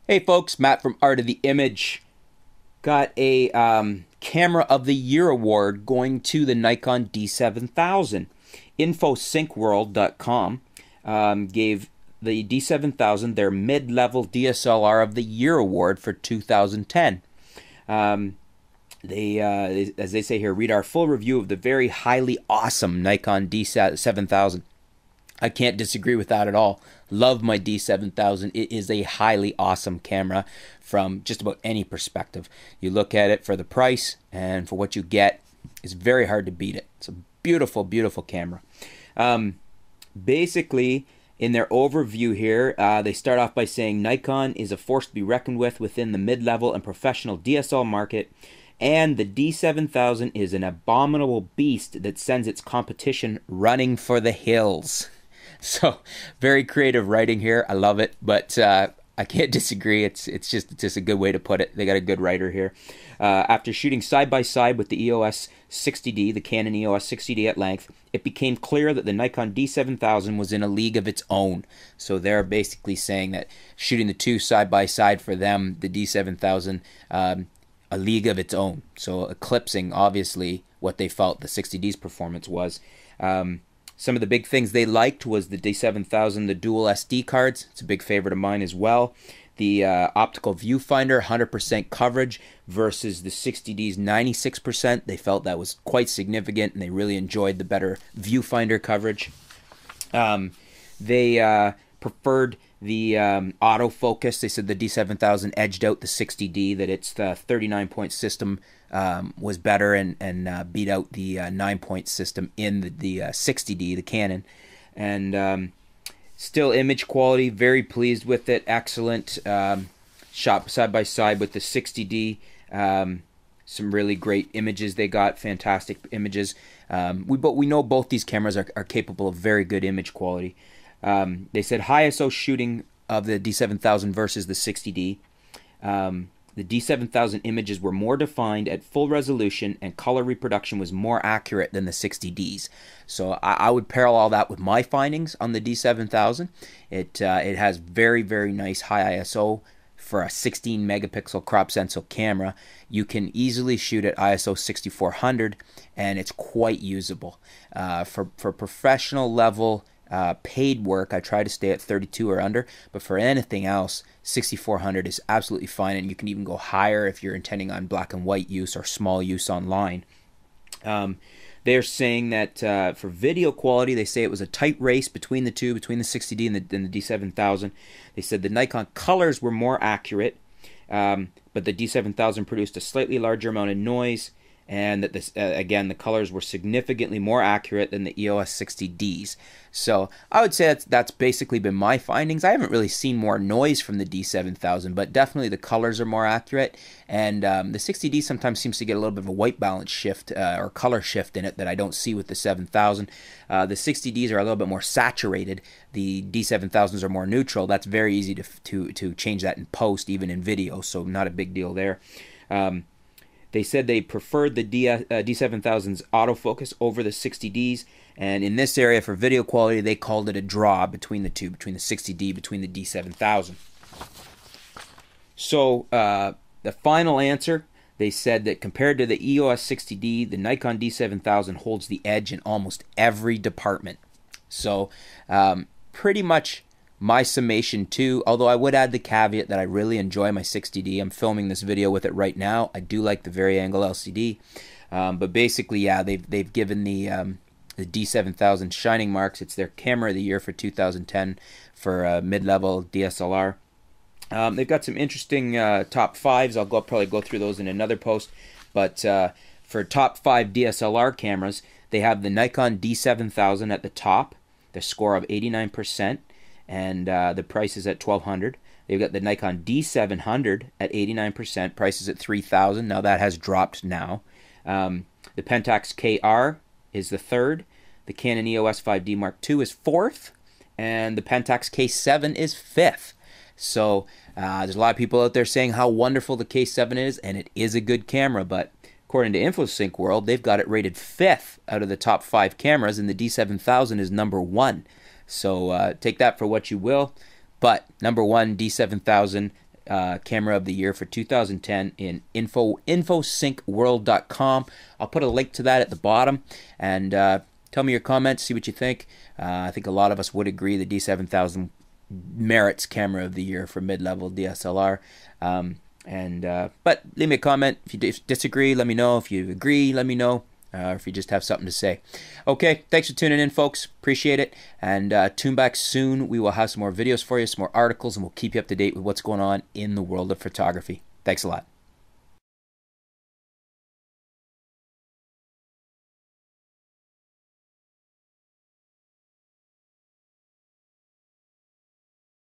Hey folks, Matt from Art of the Image. Got a Camera of the Year award going to the Nikon D7000. InfoSyncWorld.com gave the D7000 their mid-level DSLR of the Year award for 2010. As they say here, read our full review of the very highly awesome Nikon D7000. I can't disagree with that at all. Love my D7000. It is a highly awesome camera from just about any perspective. You look at it for the price and for what you get, it's very hard to beat it. It's a beautiful, beautiful camera. Basically, in their overview here, they start off by saying Nikon is a force to be reckoned with within the mid-level and professional DSLR market, and the D7000 is an abominable beast that sends its competition running for the hills. So, very creative writing here. I love it, but I can't disagree. It's just a good way to put it. They got a good writer here. After shooting side by side with the EOS 60D, the Canon EOS 60D at length, it became clear that the Nikon D7000 was in a league of its own. So they're basically saying that shooting the two side by side for them, the D7000, a league of its own. So eclipsing, obviously, what they felt the 60D's performance was. Some of the big things they liked was the D7000, the dual SD cards. It's a big favorite of mine as well. The optical viewfinder, 100% coverage versus the 60D's 96%. They felt that was quite significant, and they really enjoyed the better viewfinder coverage. They preferred the autofocus. They said the D7000 edged out the 60D, that its 39-point system was better and beat out the 9-point system in the 60D, the Canon. And still image quality, very pleased with it, excellent. Shot side by side with the 60D. Some really great images they got, fantastic images. We know both these cameras are capable of very good image quality. They said high ISO shooting of the D7000 versus the 60D. The D7000 images were more defined at full resolution, and color reproduction was more accurate than the 60Ds. So I would parallel that with my findings on the D7000. It has very, very nice high ISO for a 16 megapixel crop sensor camera. You can easily shoot at ISO 6400, and it's quite usable. For professional level paid work, I try to stay at 32 or under, but for anything else, 6400 is absolutely fine, and you can even go higher if you're intending on black and white use or small use online. They're saying that for video quality, they say it was a tight race between the two, between the 60D and the D7000. They said the Nikon colors were more accurate, but the D7000 produced a slightly larger amount of noise, and that this again, the colors were significantly more accurate than the EOS 60Ds. So I would say that's basically been my findings. I haven't really seen more noise from the D7000, but definitely the colors are more accurate, and the 60D sometimes seems to get a little bit of a white balance shift or color shift in it that I don't see with the 7000. The 60Ds are a little bit more saturated. The D7000s are more neutral. That's very easy to change that in post, even in video, so not a big deal there. They said they preferred the D7000's autofocus over the 60Ds, and in this area for video quality, they called it a draw between the two, between the 60D, between the D7000. So the final answer, they said that compared to the EOS 60D, the Nikon D7000 holds the edge in almost every department. So pretty much my summation too, although I would add the caveat that I really enjoy my 60D. I'm filming this video with it right now. I do like the vari-angle LCD, but basically, yeah, they've given the D7000 shining marks. It's their camera of the year for 2010 for mid-level DSLR. They've got some interesting top fives. I'll probably go through those in another post, but for top 5 DSLR cameras, they have the Nikon D7000 at the top, the score of 89%. And the price is at $1,200. They've got the Nikon D700 at 89%, price is at $3,000. Now that has dropped now. The Pentax KR is the third. The Canon EOS 5D Mark II is fourth, and the Pentax K7 is fifth. So there's a lot of people out there saying how wonderful the K7 is, and it is a good camera, but according to InfoSync World, they've got it rated fifth out of the top 5 cameras, and the D7000 is number 1. So take that for what you will. But number 1, D7000, camera of the year for 2010 in infosyncworld.com. I'll put a link to that at the bottom, and tell me your comments, see what you think. I think a lot of us would agree the D7000 merits camera of the year for mid-level DSLR. But leave me a comment. If you disagree, let me know. If you agree, let me know. Or if you just have something to say. Okay, thanks for tuning in, folks. Appreciate it. And tune back soon. We will have some more videos for you, some more articles, and we'll keep you up to date with what's going on in the world of photography. Thanks a lot.